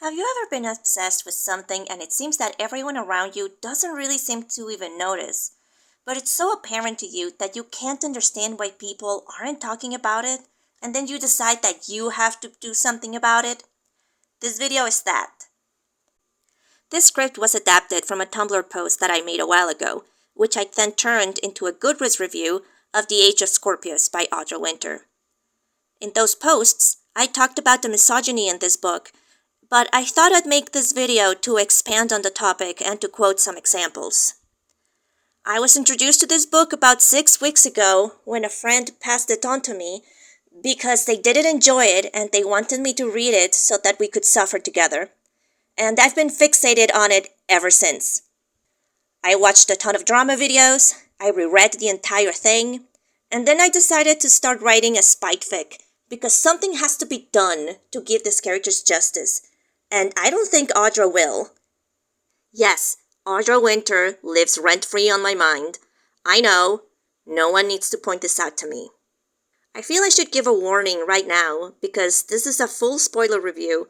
Have you ever been obsessed with something and it seems that everyone around you doesn't really seem to even notice, but it's so apparent to you that you can't understand why people aren't talking about it, and then you decide that you have to do something about it? This video is that. This script was adapted from a Tumblr post that I made a while ago, which I then turned into a Goodreads review of The Age of Scorpius by Audra Winter. In those posts, I talked about the misogyny in this book, but I thought I'd make this video to expand on the topic and to quote some examples. I was introduced to this book about 6 weeks ago when a friend passed it on to me because they didn't enjoy it and they wanted me to read it so that we could suffer together. And I've been fixated on it ever since. I watched a ton of drama videos, I reread the entire thing, and then I decided to start writing a spite fic because something has to be done to give these characters justice. And I don't think Audra will. Yes, Audra Winter lives rent-free on my mind. I know, no one needs to point this out to me. I feel I should give a warning right now because this is a full spoiler review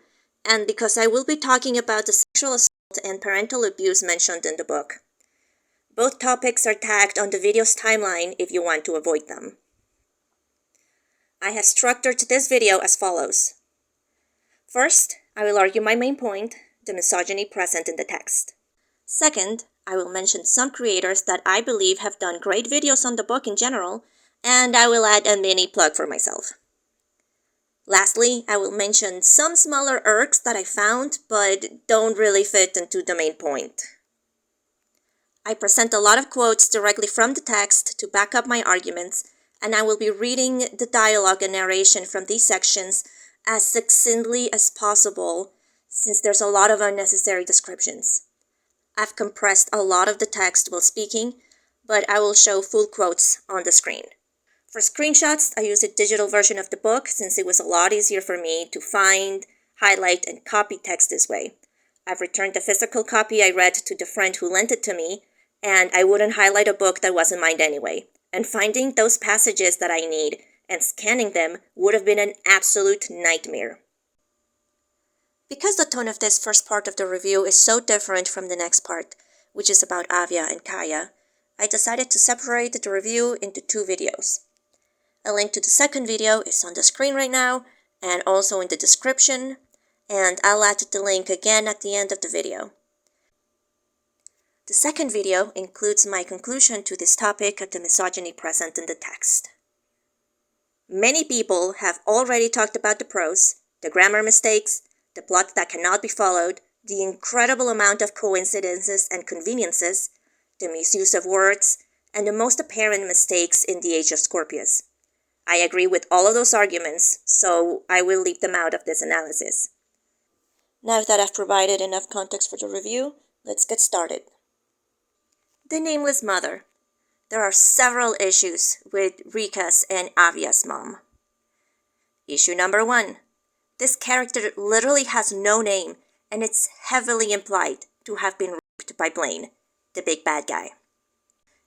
and because I will be talking about the sexual assault and parental abuse mentioned in the book. Both topics are tagged on the video's timeline if you want to avoid them. I have structured this video as follows. First, I will argue my main point, the misogyny present in the text. Second, I will mention some creators that I believe have done great videos on the book in general, and I will add a mini plug for myself. Lastly, I will mention some smaller irks that I found, but don't really fit into the main point. I present a lot of quotes directly from the text to back up my arguments, and I will be reading the dialogue and narration from these sections as succinctly as possible, since there's a lot of unnecessary descriptions. I've compressed a lot of the text while speaking, but I will show full quotes on the screen. For screenshots, I used a digital version of the book since it was a lot easier for me to find, highlight, and copy text this way. I've returned the physical copy I read to the friend who lent it to me, and I wouldn't highlight a book that wasn't mine anyway. And finding those passages that I need and scanning them would have been an absolute nightmare. Because the tone of this first part of the review is so different from the next part, which is about Avia and Kaya, I decided to separate the review into 2 videos. A link to the second video is on the screen right now, and also in the description, and I'll add the link again at the end of the video. The second video includes my conclusion to this topic of the misogyny present in the text. Many people have already talked about the prose, the grammar mistakes, the plot that cannot be followed, the incredible amount of coincidences and conveniences, the misuse of words, and the most apparent mistakes in the Age of Scorpius. I agree with all of those arguments, so I will leave them out of this analysis. Now that I've provided enough context for the review, let's get started. The nameless mother. There are several issues with Rieka's and Avia's mom. Issue number 1. This character literally has no name, and it's heavily implied to have been raped by Blaine, the big bad guy.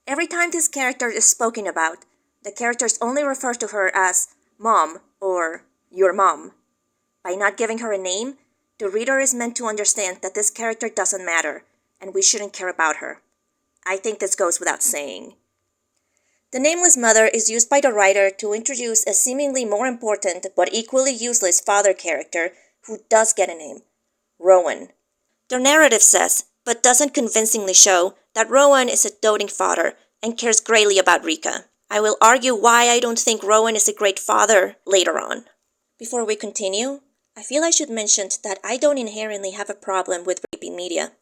Every time this character is spoken about, the characters only refer to her as mom or your mom. By not giving her a name, the reader is meant to understand that this character doesn't matter, and we shouldn't care about her. I think this goes without saying. The nameless mother is used by the writer to introduce a seemingly more important but equally useless father character who does get a name, Rowan. The narrative says, but doesn't convincingly show, that Rowan is a doting father and cares greatly about Rieka. I will argue why I don't think Rowan is a great father later on. Before we continue, I feel I should mention that I don't inherently have a problem with rapey media.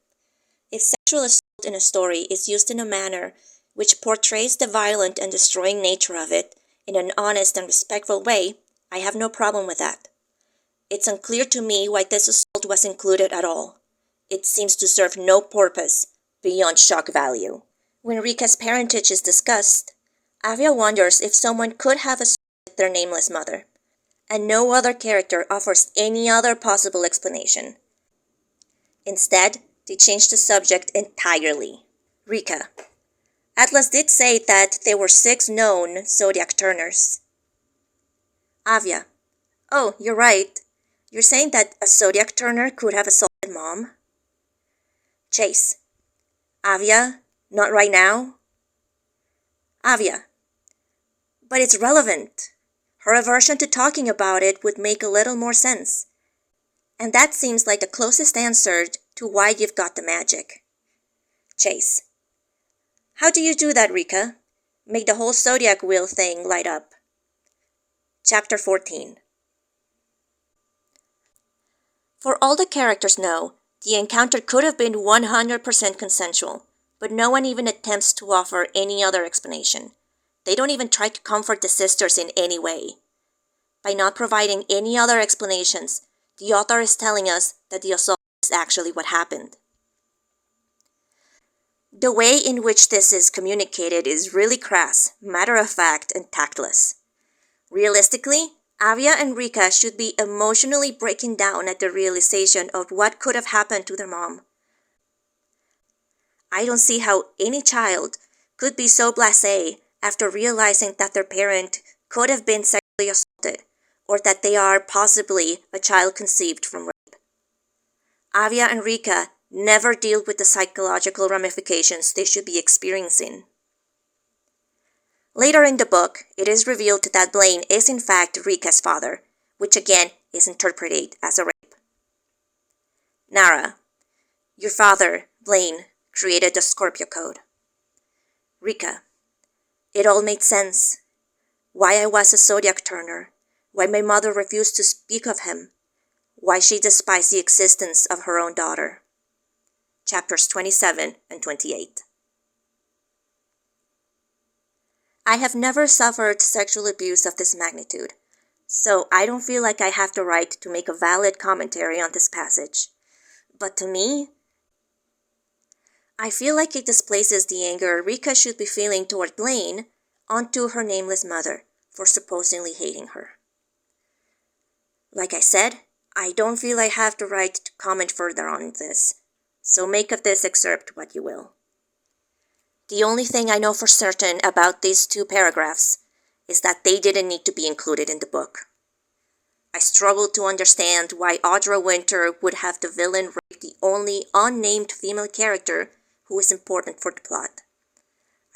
If sexual assault in a story is used in a manner which portrays the violent and destroying nature of it in an honest and respectful way, I have no problem with that. It's unclear to me why this assault was included at all. It seems to serve no purpose beyond shock value. When Rieka's parentage is discussed, Avia wonders if someone could have assaulted their nameless mother, and no other character offers any other possible explanation. Instead, they change the subject entirely. Rieka. Atlas did say that there were 6 known zodiac turners. Avia. Oh, you're right. You're saying that a zodiac turner could have assaulted Mom? Chase. Avia, not right now? Avia. But it's relevant. Her aversion to talking about it would make a little more sense. And that seems like the closest answer to why you've got the magic. Chase. How do you do that, Rieka? Make the whole zodiac wheel thing light up. Chapter 14. For all the characters know, the encounter could have been 100% consensual, but no one even attempts to offer any other explanation. They don't even try to comfort the sisters in any way. By not providing any other explanations, the author is telling us that the assault is actually what happened. The way in which this is communicated is really crass, matter-of-fact, and tactless. Realistically, Avia and Rieka should be emotionally breaking down at the realization of what could have happened to their mom. I don't see how any child could be so blasé after realizing that their parent could have been sexually assaulted, or that they are possibly a child conceived from rape. Avia and Rieka never deal with the psychological ramifications they should be experiencing. Later in the book, it is revealed that Blaine is in fact Rieka's father, which again is interpreted as a rape. Nara. Your father, Blaine, created the Scorpio Code. Rieka. It all made sense. Why I was a zodiac turner, why my mother refused to speak of him, why she despised the existence of her own daughter. Chapters 27 and 28. I have never suffered sexual abuse of this magnitude, so I don't feel like I have the right to make a valid commentary on this passage. But to me, I feel like it displaces the anger Rieka should be feeling toward Blaine onto her nameless mother for supposedly hating her. Like I said, I don't feel I have the right to comment further on this, so make of this excerpt what you will. The only thing I know for certain about these two paragraphs is that they didn't need to be included in the book. I struggle to understand why Audra Winter would have the villain rape the only unnamed female character who is important for the plot.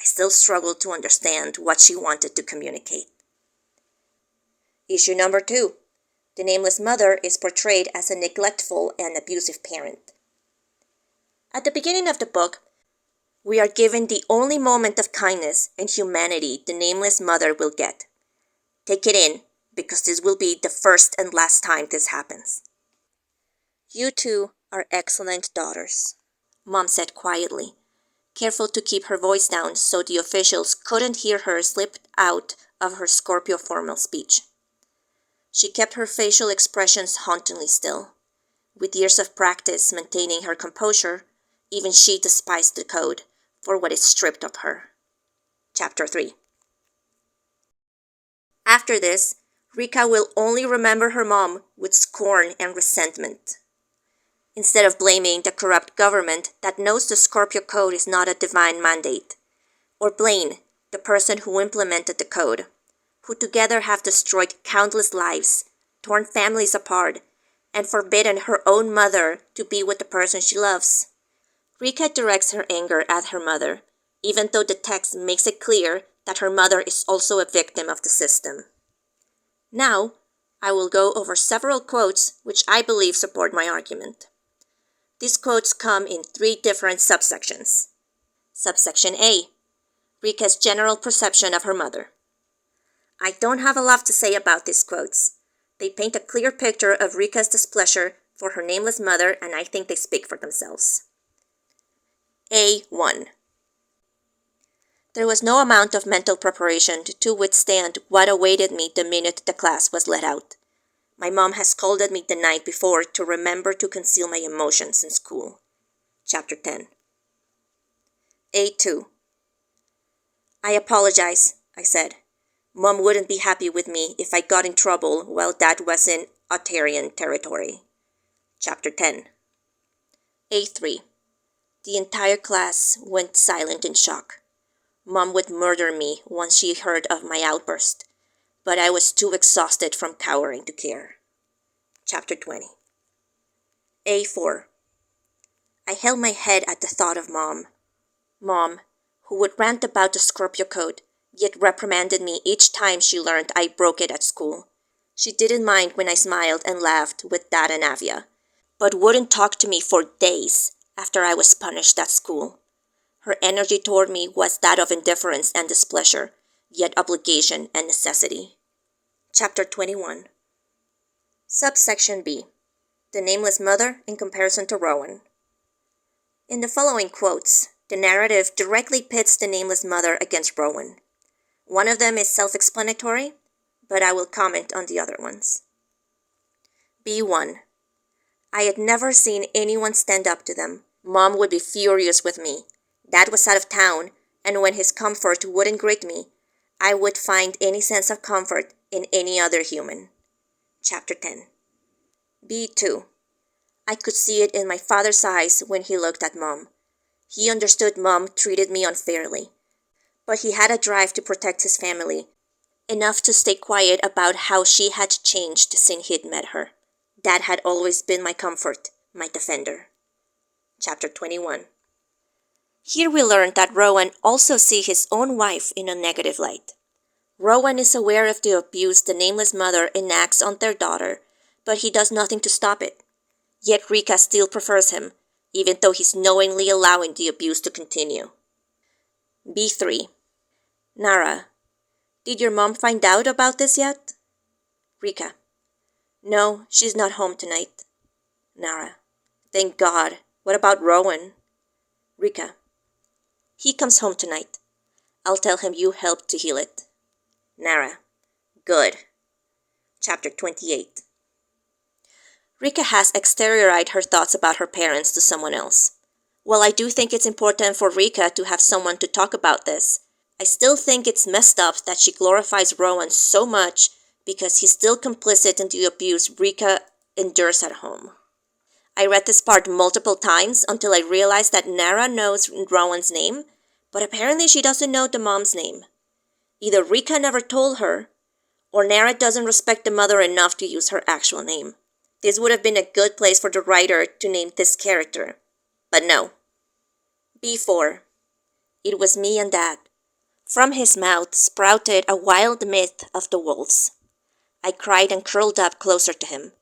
I still struggle to understand what she wanted to communicate. Issue number 2. The nameless mother is portrayed as a neglectful and abusive parent. At the beginning of the book, we are given the only moment of kindness and humanity the nameless mother will get. Take it in, because this will be the first and last time this happens. You two are excellent daughters, Mom said quietly, careful to keep her voice down so the officials couldn't hear her slip out of her Scorpio formal speech. She kept her facial expressions hauntingly still. With years of practice maintaining her composure, even she despised the code for what it stripped of her. Chapter 3. After this, Rieka will only remember her mom with scorn and resentment. Instead of blaming the corrupt government that knows the Scorpio Code is not a divine mandate, or Blaine, the person who implemented the code, who together have destroyed countless lives, torn families apart, and forbidden her own mother to be with the person she loves. Rieka directs her anger at her mother, even though the text makes it clear that her mother is also a victim of the system. Now, I will go over several quotes which I believe support my argument. These quotes come in 3 different subsections. Subsection A. Rieka's general perception of her mother. I don't have a lot to say about these quotes. They paint a clear picture of Rieka's displeasure for her nameless mother, and I think they speak for themselves. A1. There was no amount of mental preparation to withstand what awaited me the minute the class was let out. My mom has scolded me the night before to remember to conceal my emotions in school. Chapter 10. A2. I apologize, I said. Mom wouldn't be happy with me if I got in trouble while Dad was in Autarian territory. Chapter 10. A3. The entire class went silent in shock. Mom would murder me once she heard of my outburst, but I was too exhausted from cowering to care. Chapter 20. A4. I held my head at the thought of Mom. Mom, who would rant about the Scorpio code, yet reprimanded me each time she learned I broke it at school. She didn't mind when I smiled and laughed with Dad and Avia, but wouldn't talk to me for days after I was punished at school. Her energy toward me was that of indifference and displeasure, yet obligation and necessity. Chapter 21. Subsection B. The nameless mother in comparison to Rowan. In the following quotes, the narrative directly pits the nameless mother against Rowan. One of them is self-explanatory, but I will comment on the other ones. B1. I had never seen anyone stand up to them. Mom would be furious with me. Dad was out of town, and when his comfort wouldn't greet me, I would find any sense of comfort in any other human. Chapter 10. B2. I could see it in my father's eyes when he looked at Mom. He understood Mom treated me unfairly, but he had a drive to protect his family, enough to stay quiet about how she had changed since he'd met her. Dad had always been my comfort, my defender. Chapter 21. Here we learn that Rowan also sees his own wife in a negative light. Rowan is aware of the abuse the nameless mother enacts on their daughter, but he does nothing to stop it. Yet Rieka still prefers him, even though he's knowingly allowing the abuse to continue. B3. Nara. Did your mom find out about this yet? Rieka. No, she's not home tonight. Nara. Thank God. What about Rowan? Rieka. He comes home tonight. I'll tell him you helped to heal it. Nara. Good. Chapter 28. Rieka has exteriorized her thoughts about her parents to someone else. While I do think it's important for Rieka to have someone to talk about this, I still think it's messed up that she glorifies Rowan so much because he's still complicit in the abuse Rieka endures at home. I read this part multiple times until I realized that Nara knows Rowan's name, but apparently she doesn't know the mom's name. Either Rieka never told her, or Nara doesn't respect the mother enough to use her actual name. This would have been a good place for the writer to name this character, but no. B4. It was me and Dad. From his mouth sprouted a wild myth of the wolves. I cried and curled up closer to him,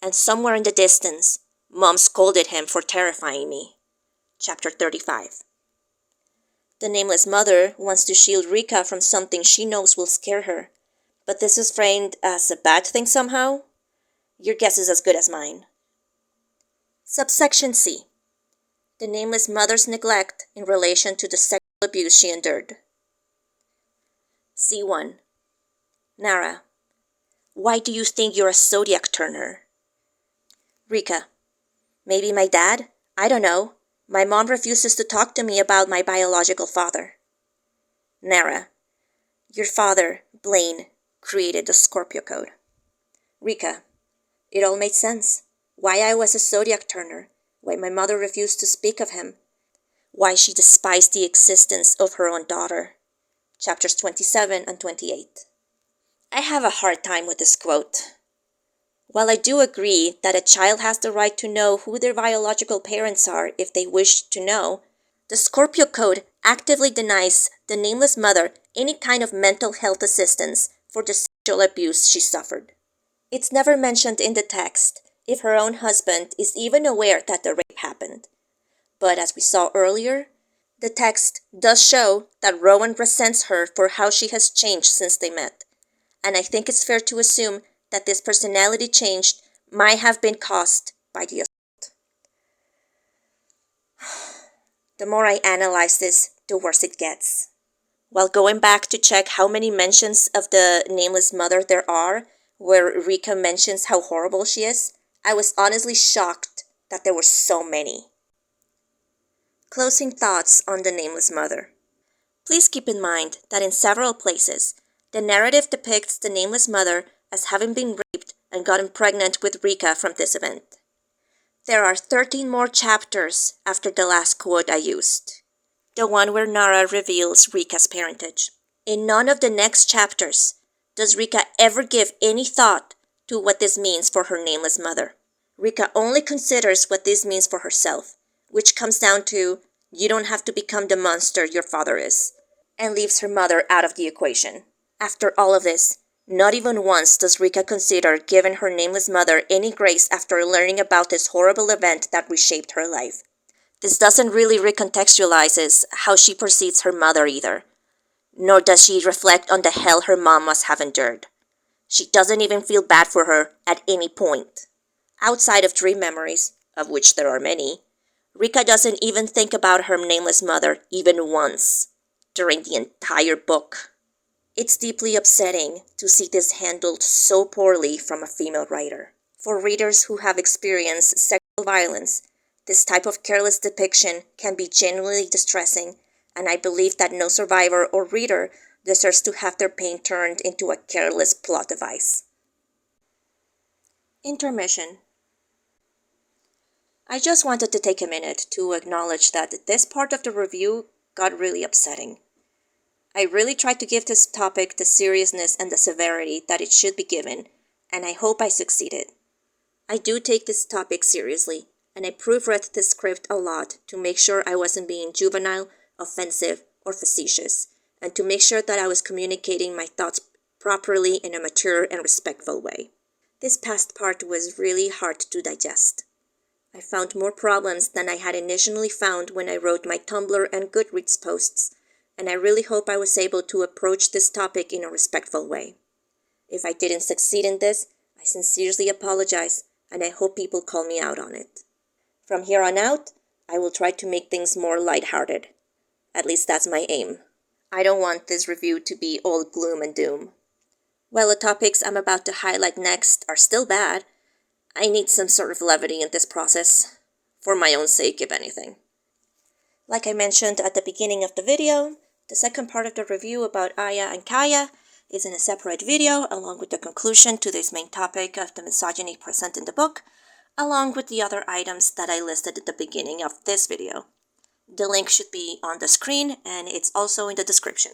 and somewhere in the distance, Mom scolded him for terrifying me. Chapter 35. The nameless mother wants to shield Rieka from something she knows will scare her, but this is framed as a bad thing somehow? Your guess is as good as mine. Subsection C. The nameless mother's neglect in relation to the sexual abuse she endured. C1. Nara. Why do you think you're a zodiac turner? Rieka. Maybe my dad? I don't know. My mom refuses to talk to me about my biological father. Nara. Your father, Blaine, created the Scorpio code. Rieka. It all made sense. Why I was a zodiac turner, why my mother refused to speak of him, why she despised the existence of her own daughter. Chapters 27 and 28. I have a hard time with this quote. While I do agree that a child has the right to know who their biological parents are if they wish to know, the Scorpio code actively denies the nameless mother any kind of mental health assistance for the sexual abuse she suffered. It's never mentioned in the text if her own husband is even aware that the rape happened. But as we saw earlier, the text does show that Rowan resents her for how she has changed since they met, and I think it's fair to assume that this personality change might have been caused by the assault. The more I analyze this, the worse it gets. While going back to check how many mentions of the nameless mother there are, where Rieka mentions how horrible she is, I was honestly shocked that there were so many. Closing thoughts on the nameless mother. Please keep in mind that in several places, the narrative depicts the nameless mother as having been raped and gotten pregnant with Rieka from this event. There are 13 more chapters after the last quote I used, the one where Nara reveals Rieka's parentage. In none of the next chapters does Rieka ever give any thought to what this means for her nameless mother. Rieka only considers what this means for herself, which comes down to, you don't have to become the monster your father is, and leaves her mother out of the equation. After all of this, not even once does Rieka consider giving her nameless mother any grace after learning about this horrible event that reshaped her life. This doesn't really recontextualize how she perceives her mother either, nor does she reflect on the hell her mom must have endured. She doesn't even feel bad for her at any point. Outside of dream memories, of which there are many, Rieka doesn't even think about her nameless mother even once during the entire book. It's deeply upsetting to see this handled so poorly from a female writer. For readers who have experienced sexual violence, this type of careless depiction can be genuinely distressing, and I believe that no survivor or reader deserves to have their pain turned into a careless plot device. Intermission. I just wanted to take a minute to acknowledge that this part of the review got really upsetting. I really tried to give this topic the seriousness and the severity that it should be given, and I hope I succeeded. I do take this topic seriously, and I proofread this script a lot to make sure I wasn't being juvenile, offensive, or facetious, and to make sure that I was communicating my thoughts properly in a mature and respectful way. This past part was really hard to digest. I found more problems than I had initially found when I wrote my Tumblr and Goodreads posts, and I really hope I was able to approach this topic in a respectful way. If I didn't succeed in this, I sincerely apologize, and I hope people call me out on it. From here on out, I will try to make things more lighthearted. At least that's my aim. I don't want this review to be all gloom and doom. While the topics I'm about to highlight next are still bad, I need some sort of levity in this process, for my own sake if anything. Like I mentioned at the beginning of the video, the second part of the review about Aya and Kaya is in a separate video along with the conclusion to this main topic of the misogyny present in the book, along with the other items that I listed at the beginning of this video. The link should be on the screen and it's also in the description.